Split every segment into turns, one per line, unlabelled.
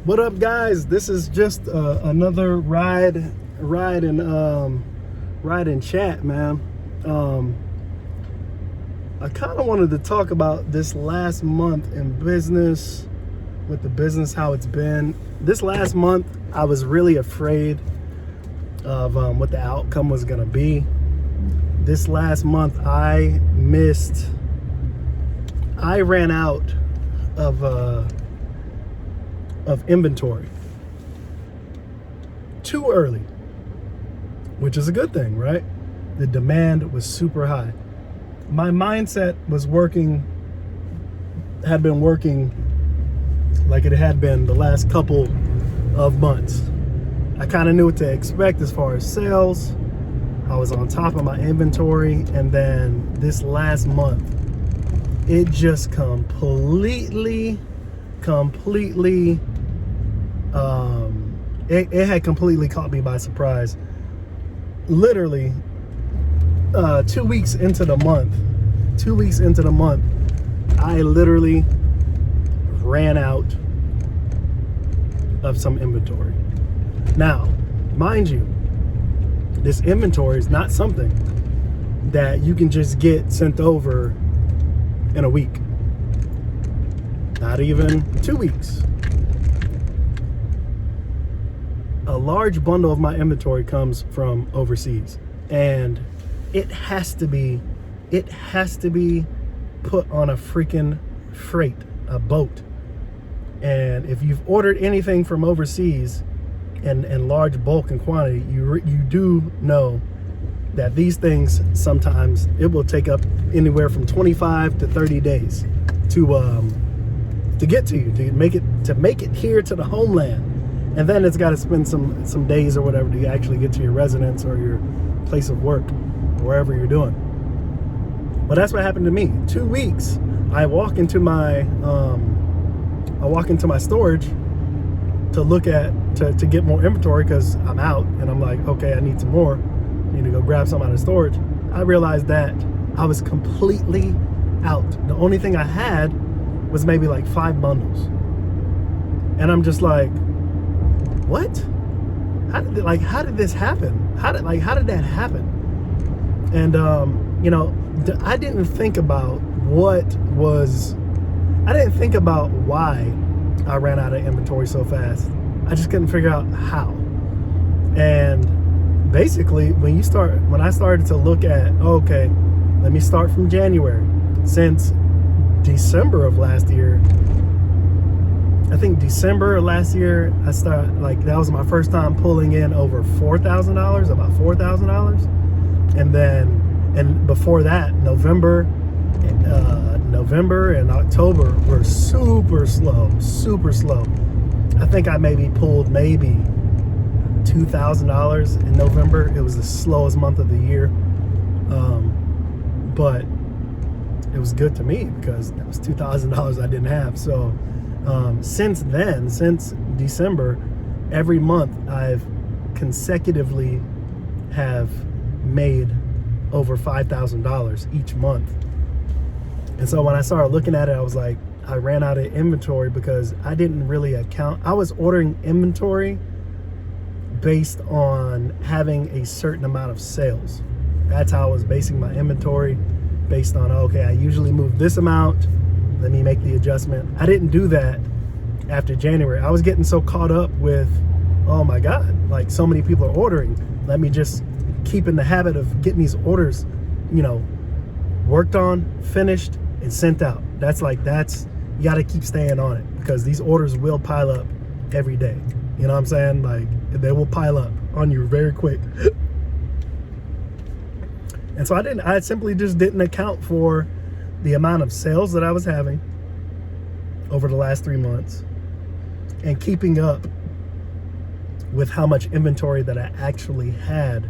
What up, guys? This is just another ride and chat, man. I kind of wanted to talk about this last month in business, with the business, how it's been. This last month, I was really afraid of what the outcome was going to be. This last month, I ran out of inventory too early, which is a good thing, right? The demand was super high. My mindset had been working like it had been the last couple of months. I kind of knew what to expect as far as sales. I was on top of my inventory, and then this last month, it just completely it had completely caught me by surprise. Literally 2 weeks into the month, I literally ran out of some inventory. Now, mind you, this inventory is not something that you can just get sent over in a week, not even 2 weeks. A large bundle of my inventory comes from overseas, and it has to be put on a freaking freight, a boat. And if you've ordered anything from overseas in large bulk and quantity, you do know that these things, sometimes it will take up anywhere from 25 to 30 days to get to you, to make it here to the homeland. And then it's got to spend some days or whatever to actually get to your residence or your place of work, wherever you're doing. Well, that's what happened to me. 2 weeks. I walk into my storage to get more inventory because I'm out, and I'm like, okay, I need some more. I need to go grab some out of storage. I realized that I was completely out. The only thing I had was maybe like 5 bundles, and I'm just like, what? How did this happen? How did that happen? And I didn't think about why I ran out of inventory so fast. I just couldn't figure out how. And basically, when I started to look at, okay, let me start from January. Since December of last year, I think December of last year, that was my first time pulling in over $4,000, about $4,000. And before that, November and October were super slow. I think I pulled $2,000 in November. It was the slowest month of the year. But it was good to me because that was $2,000 I didn't have. So since December, every month I've consecutively have made over $5,000 each month. And so when I started looking at it, I was like, I ran out of inventory because I didn't really account. I was ordering inventory based on having a certain amount of sales. That's how I was basing my inventory, based on, okay, I usually move this amount, let me make the adjustment. I didn't do that after January. I was getting so caught up with, oh my God, like so many people are ordering. Let me just keep in the habit of getting these orders, worked on, finished, and sent out. You got to keep staying on it because these orders will pile up every day. You know what I'm saying? Like, they will pile up on you very quick. And so I simply just didn't account for the amount of sales that I was having over the last 3 months and keeping up with how much inventory that I actually had.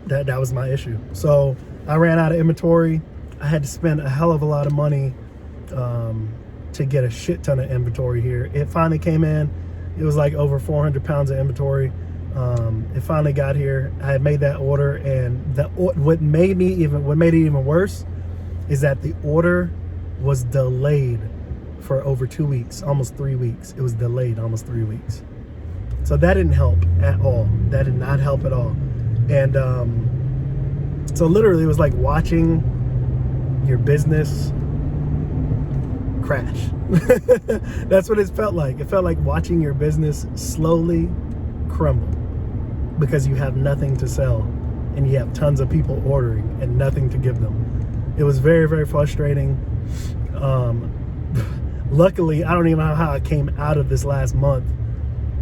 That was my issue. So I ran out of inventory. I had to spend a hell of a lot of money to get a shit ton of inventory here. It finally came in. It was like over 400 pounds of inventory. It finally got here. I had made that order, and what made it even worse is that the order was delayed for over 2 weeks, almost 3 weeks. It was delayed almost 3 weeks. So that didn't help at all. That did not help at all. And so literally it was like watching your business crash. That's what it felt like. It felt like watching your business slowly crumble because you have nothing to sell and you have tons of people ordering and nothing to give them. It was very, very frustrating. Luckily, I don't even know how I came out of this last month.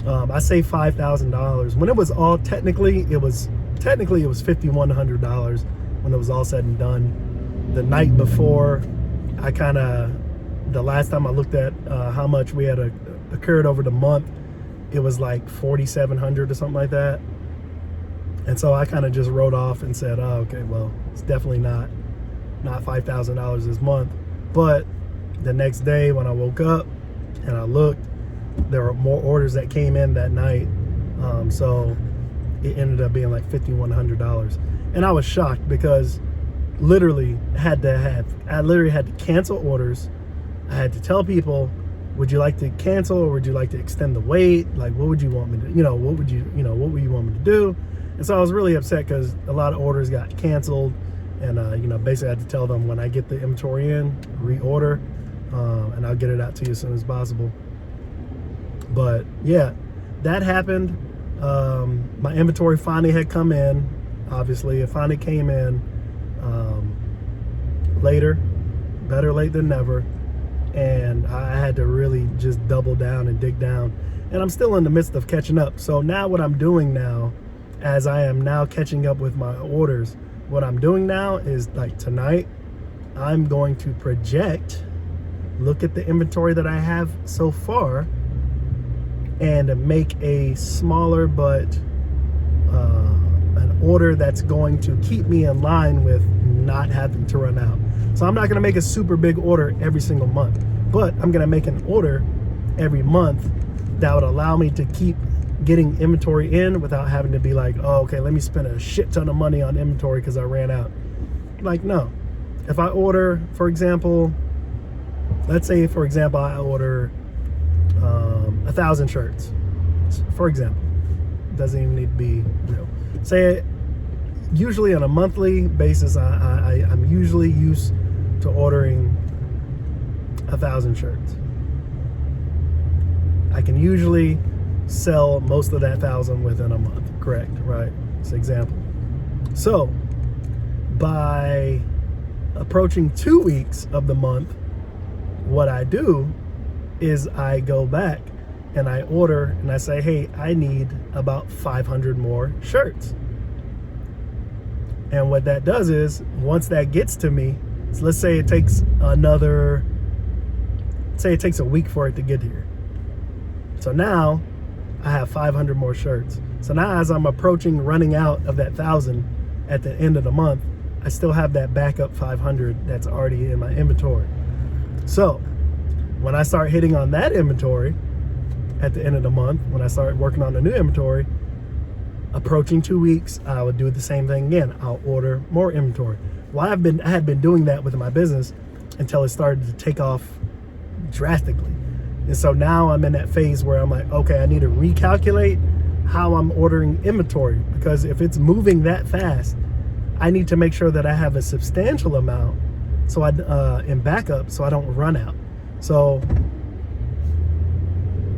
I saved $5,000. When it was all technically it was $5,100 when it was all said and done. The night before, the last time I looked at how much we had occurred over the month, it was like $4,700 or something like that. And so I kind of just wrote off and said, oh, okay, well, it's definitely not $5,000 this month. But the next day when I woke up and I looked, there were more orders that came in that night. So it ended up being like $5,100. And I was shocked because literally I literally had to cancel orders. I had to tell people, would you like to cancel or would you like to extend the wait? Like, what would you want me to, what would you want me to do? And so I was really upset because a lot of orders got canceled. And, basically I had to tell them when I get the inventory in, reorder, and I'll get it out to you as soon as possible. But yeah, that happened. My inventory finally had come in. Obviously, it finally came in later, better late than never. And I had to really just double down and dig down. And I'm still in the midst of catching up. So now what I'm doing now, as I am now catching up with my orders, what I'm doing now is like tonight, I'm going to project, look at the inventory that I have so far, and make a smaller but an order that's going to keep me in line with not having to run out. So I'm not going to make a super big order every single month, but I'm going to make an order every month that would allow me to keep getting inventory in without having to be like, oh, okay, let me spend a shit ton of money on inventory because I ran out. Like, no. If I order, for example, let's say, for example, I order 1,000 shirts, for example. It doesn't even need to be real. Say, usually on a monthly basis, I'm usually used to ordering 1,000 shirts. I can usually sell most of that 1,000 within a month, correct, right? It's an example. So by approaching 2 weeks of the month, what I do is I go back and I order and I say, hey, I need about 500 more shirts. And what that does is, once that gets to me, so let's say it takes a week for it to get here. So now I have 500 more shirts. So now as I'm approaching running out of that 1,000 at the end of the month, I still have that backup 500 that's already in my inventory. So when I start hitting on that inventory at the end of the month, when I start working on the new inventory, approaching 2 weeks, I would do the same thing again. I'll order more inventory. Well, I had been doing that with my business until it started to take off drastically. And so now I'm in that phase where I'm like, okay, I need to recalculate how I'm ordering inventory, because if it's moving that fast, I need to make sure that I have a substantial amount so in backup so I don't run out. So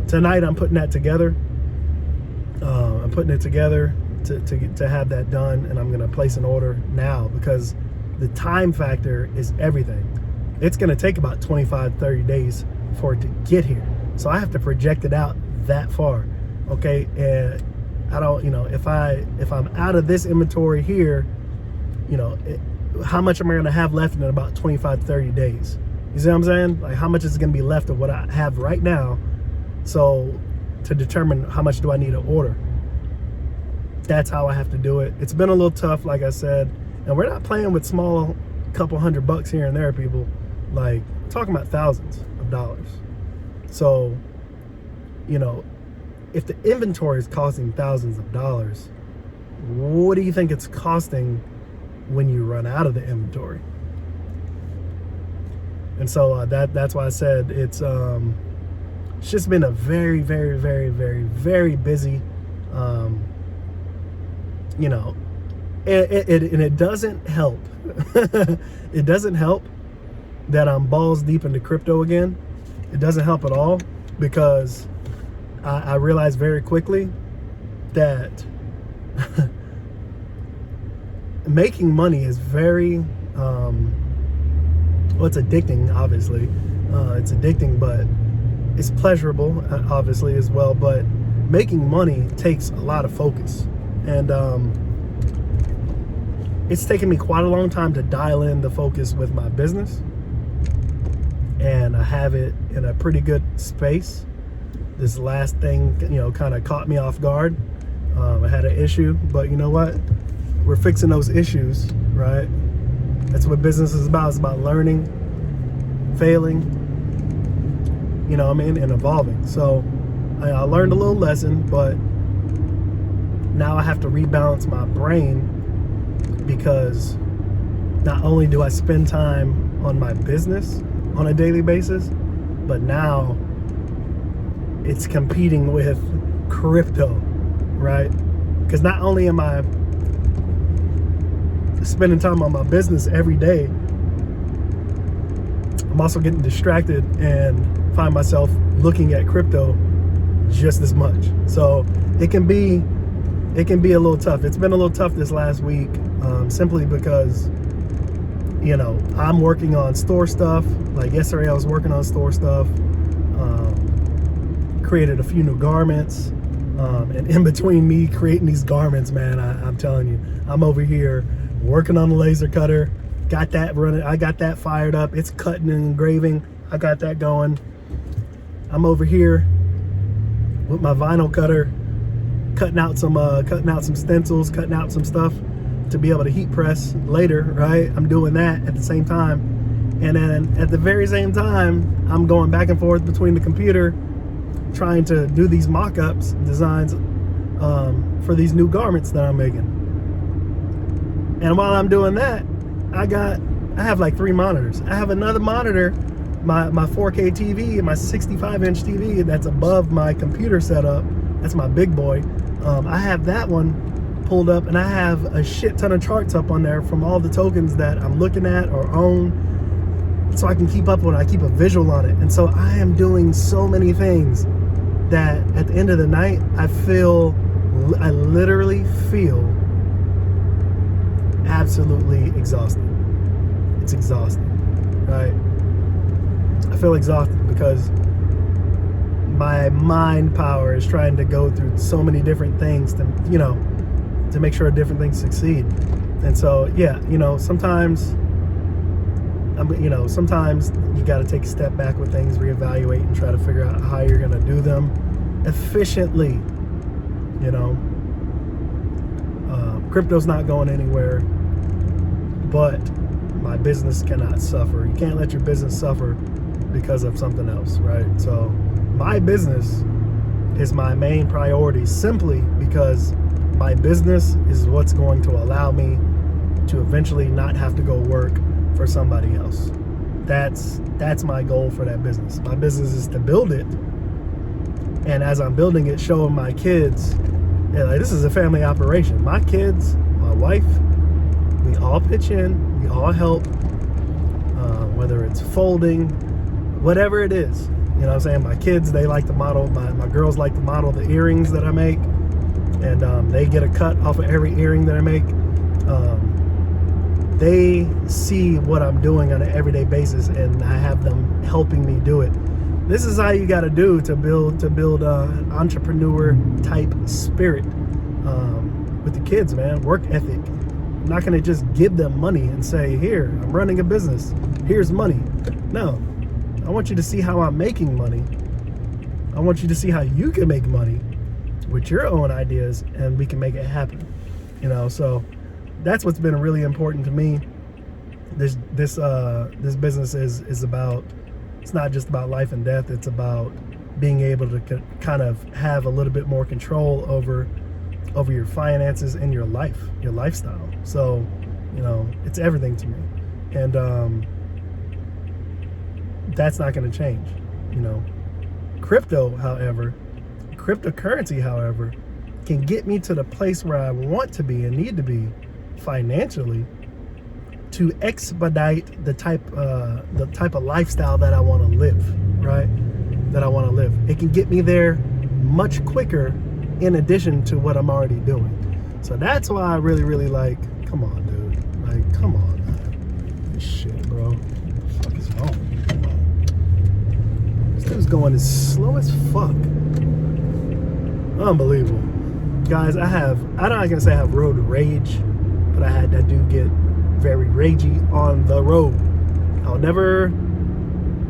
tonight I'm putting that together. I'm putting it together to have that done, and I'm gonna place an order now because the time factor is everything. It's gonna take about 25-30 days for it to get here. So I have to project it out that far, okay? And I don't, if I'm out of this inventory here, how much am I gonna have left in about 25-30 days? You see what I'm saying? Like, how much is gonna be left of what I have right now? So to determine how much do I need to order. That's how I have to do it. It's been a little tough, like I said, and we're not playing with small couple $100 here and there, people. Like, we're talking about thousands of dollars. So, if the inventory is costing thousands of dollars, what do you think it's costing when you run out of the inventory? And so that's why I said it's just been a very, very, very, very, very busy, you know, and it doesn't help. It doesn't help that I'm balls deep into crypto again. It doesn't help at all, because I realized very quickly that making money is very, well, it's addicting, obviously. It's addicting, but it's pleasurable, obviously, as well. But making money takes a lot of focus. And it's taken me quite a long time to dial in the focus with my business. And I have it in a pretty good space. This last thing, you know, kind of caught me off guard. I had an issue, but you know what? We're fixing those issues, right? That's what business is about. It's about learning, failing, you know what I mean, and evolving. So I learned a little lesson, but now I have to rebalance my brain, because not only do I spend time on my business on a daily basis, but now it's competing with crypto, right? Because not only am I spending time on my business every day, I'm also getting distracted and find myself looking at crypto just as much. So it can be a little tough. It's been a little tough this last week, simply because, you know, I'm working on store stuff. Like yesterday I was working on store stuff, created a few new garments, and in between me creating these garments, man, I'm telling you, I'm over here working on the laser cutter. Got that running. I got that fired up. It's cutting and engraving. I got that going. I'm over here with my vinyl cutter, cutting out some stencils, cutting out some stuff to be able to heat press later, right? I'm doing that at the same time. And then at the very same time, I'm going back and forth between the computer trying to do these mock-ups, designs for these new garments that I'm making. And while I'm doing that, I have like 3 monitors. I have another monitor, my 4K TV and my 65-inch TV that's above my computer setup. That's my big boy. I have that one pulled up, and I have a shit ton of charts up on there from all the tokens that I'm looking at or own, so I can keep up when I keep a visual on it. And so I am doing so many things that at the end of the night, I literally feel absolutely exhausted. It's exhausting, right? I feel exhausted because my mind power is trying to go through so many different things to, you know, to make sure different things succeed. And so, yeah, you know, sometimes you got to take a step back with things, reevaluate, and try to figure out how you're going to do them efficiently. You know, crypto's not going anywhere, but my business cannot suffer. You can't let your business suffer because of something else, right? So my business is my main priority, simply because my business is what's going to allow me to eventually not have to go work for somebody else. That's my goal for that business. My business is to build it, and as I'm building it, showing my kids, yeah, like, this is a family operation. My kids, my wife, we all pitch in, we all help, whether it's folding, whatever it is. You know what I'm saying? My kids, they like to model, my girls like to model the earrings that I make, and they get a cut off of every earring that I make. They see what I'm doing on an everyday basis, and I have them helping me do it. This is how you got to do to build an entrepreneur type spirit with the kids, man. Work ethic. I'm not going to just give them money and say, here, I'm running a business, here's money. No, I want you to see how I'm making money. I want you to see how you can make money with your own ideas, and we can make it happen. You know, so that's what's been really important to me. This business is about, it's not just about life and death. It's about being able to kind of have a little bit more control over your finances and your life, your lifestyle. So, you know, it's everything to me. And that's not going to change, you know. Cryptocurrency, however, can get me to the place where I want to be and need to be financially to expedite the type of lifestyle that I want to live, right? That I want to live. It can get me there much quicker in addition to what I'm already doing. So that's why I really, really like, come on, dude. Like, come on, man. This shit, bro. What the fuck is wrong? This dude's going as slow as fuck. Unbelievable. Guys, I'm not gonna say I have road rage, but I do get very ragey on the road. I'll never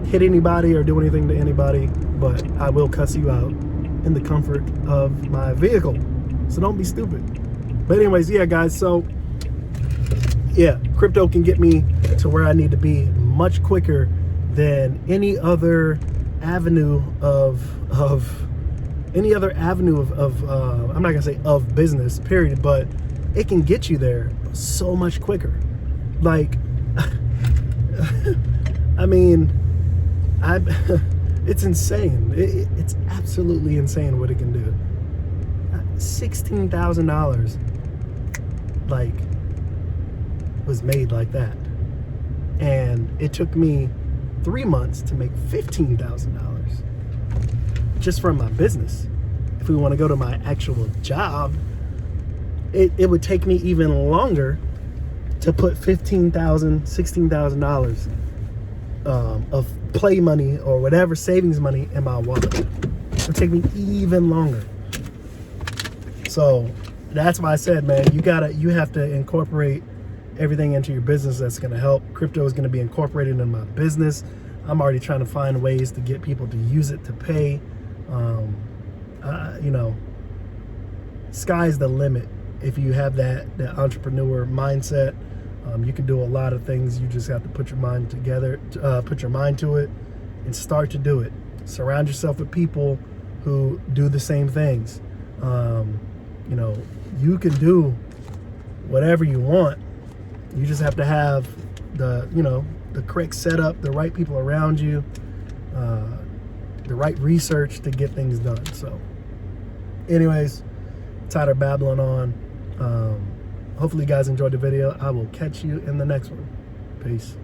hit anybody or do anything to anybody, but I will cuss you out in the comfort of my vehicle. So don't be stupid. But anyways, yeah, guys, so yeah, crypto can get me to where I need to be much quicker than any other avenue of I'm not gonna say of business, period, but it can get you there so much quicker. Like, I mean, it's insane. It's absolutely insane what it can do. $16,000 like was made like that, and it took me 3 months to make $15,000 just from my business. If we want to go to my actual job, it would take me even longer to put $15,000, $16,000 of play money or whatever savings money in my wallet. It would take me even longer. So that's why I said, man, you have to incorporate everything into your business that's going to help. Crypto is going to be incorporated in my business. I'm already trying to find ways to get people to use it to pay. You know, sky's the limit. If you have that entrepreneur mindset, you can do a lot of things. You just have to put your mind together, put your mind to it, and start to do it. Surround yourself with people who do the same things. You know, you can do whatever you want. You just have to have the correct setup, the right people around you, the right research to get things done. So anyways, tired of babbling on. Hopefully you guys enjoyed the video. I will catch you in the next one. Peace.